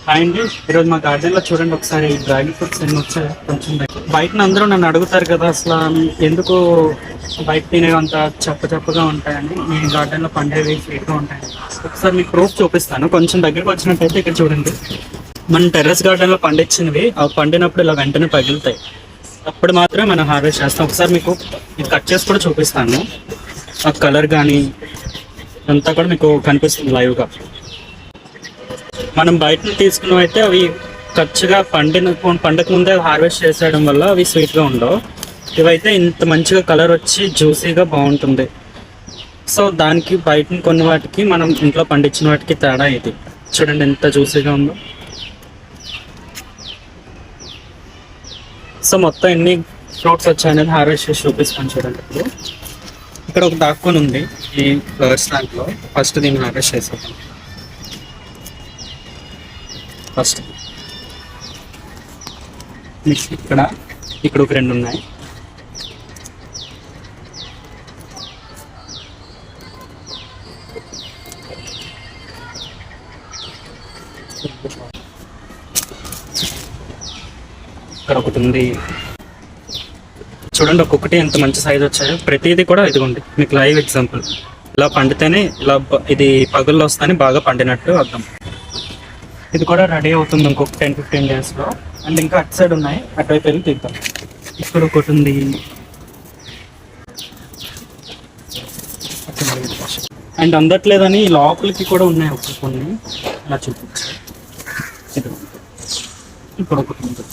Hi అండి. ఈరోజు మా గార్డెన్లో చూడండి ఒకసారి డ్రాగన్ ఫ్రూట్స్ ఎన్ని వచ్చాయి. కొంచెం బయట అందరూ నన్ను అడుగుతారు కదా, అసలు ఎందుకు బయట తినేవంత చప్పగా ఉంటాయండి, మీ గార్డెన్లో పండేవి ఫ్రీగా ఉంటాయి. ఒకసారి మీకు ప్రూఫ్ చూపిస్తాను. కొంచెం దగ్గరికి వచ్చినట్టయితే ఇక్కడ చూడండి, మన టెర్రస్ గార్డెన్లో పండించినవి అవి పండినప్పుడు ఇలా వెంటనే పగులుతాయి. అప్పుడు మాత్రమే మనం హార్వెస్ట్ చేస్తాం. ఒకసారి మీకు ఇది కట్ చేసి కూడా చూపిస్తాను. ఆ కలర్ కానీ అంతా కూడా మీకు కనిపిస్తుంది లైవ్గా. మనం బయట తీసుకున్నవి అయితే అవి ఖర్చుగా పండక ముందే హార్వెస్ట్ చేసేయడం వల్ల అవి స్వీట్గా ఉండవు. ఇవైతే ఇంత మంచిగా కలర్ వచ్చి జ్యూసీగా బాగుంటుంది. సో దానికి బయట కొన్ని వాటికి మనం ఇంట్లో పండించిన వాటికి తేడా ఇది. చూడండి ఎంత జ్యూసీగా ఉందో. సో మొత్తం ఎన్ని ఫ్రూట్స్ వచ్చాయనేది హార్వెస్ట్ చేసి చూపిస్తాను. చూడండి ఇక్కడ ఒక దాక్కుని ఉంది ఈ ఫ్లవర్స్ దాంట్లో. ఫస్ట్ దీన్ని హార్వెస్ట్ చేసేద్దాం. ఫస్ట్ నెక్స్ట్ ఇక్కడ ఒక రెండు ఉన్నాయి. ఇక్కడ ఒకటి ఉంది. చూడండి ఒక్కొక్కటి ఎంత మంచి సైజ్ వచ్చాయో. ప్రతిదీ కూడా ఇదిగోండి మీకు లైవ్ ఎగ్జాంపుల్. ఇలా పండితేనే ఇలా ఇది పగుల్లో వస్తానే బాగా పండినట్టు అర్థం. ఇది కూడా రెడీ అవుతుంది ఇంకొక 10-15 డేస్లో. అండ్ ఇంకా అటు సైడ్ ఉన్నాయి, అటువైపు వెళ్ళి తీద్దాం. ఇక్కడ ఒకటి ఉంది. అండ్ అందట్లేదని లోపలికి కూడా ఉన్నాయి ఒక కొన్ని. అలా చూపించారు. ఇక్కడ ఒకటి ఉంది.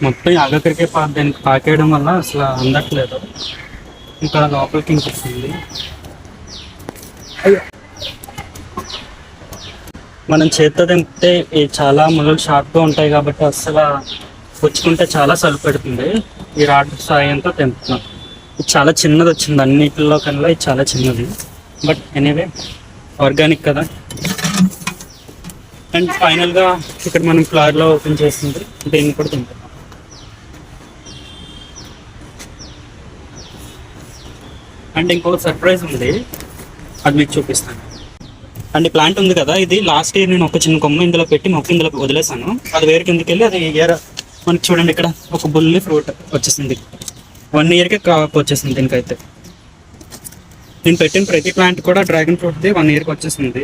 మొత్తం ఆగకరికే దానికి పాకేయడం వల్ల అసలు అందట్లేదు. ఇంకా లోపలికి ఇంకొస్తుంది. మనం చేత్తో తెంపితే చాలా ముళ్ళు షార్ప్గా ఉంటాయి కాబట్టి అసలు పుచ్చుకుంటే చాలా సలుపు పెడుతుంది. ఈ రాడ్ సాయంతో తెంపుతున్నాం. ఇది చాలా చిన్నది వచ్చింది అన్నిటిలో కన్నా. ఇది చాలా చిన్నది, బట్ ఎనీవే ఆర్గానిక్ కదా. అండ్ ఫైనల్గా ఇక్కడ మనం ఫ్లవర్లో ఓపెన్ చేస్తుంది. దీన్ని కూడా తింటున్నాం. అండ్ ఇంకొక సర్ప్రైజ్ ఉంది, అది మీకు చూపిస్తాను. అండ్ ప్లాంట్ ఉంది కదా, ఇది లాస్ట్ ఇయర్ నేను ఒక చిన్న కొమ్మ ఇందులో పెట్టి మొక్క ఇందులో వదిలేసాను. అది వేరే కిందకి వెళ్ళి అది ఇయర్ మనకి చూడండి ఇక్కడ ఒక బుల్లి ఫ్రూట్ వచ్చేసింది. 1 ఇయర్కే కాపు వచ్చేసింది దీనికైతే. నేను పెట్టిన ప్రతి ప్లాంట్ కూడా డ్రాగన్ ఫ్రూట్ది 1 ఇయర్కి వచ్చేసింది.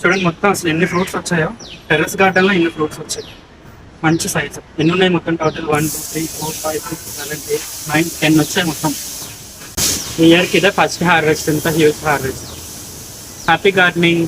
చూడండి మొత్తం అసలు ఎన్ని ఫ్రూట్స్ వచ్చాయో. టెర్రస్ గార్డెన్లో ఇన్ని ఫ్రూట్స్ వచ్చాయి. మంచి సైజు. ఎన్ని ఉన్నాయి మొత్తం టోటల్? 1 2 3 4 5 6 7 8 9 10 వచ్చాయి మొత్తం. ఈ ఇయర్కి ఇదే ఫస్ట్ హార్వెస్ట్. ఇంత హ్యూజ్ హార్వెస్ట్. Happy gardening.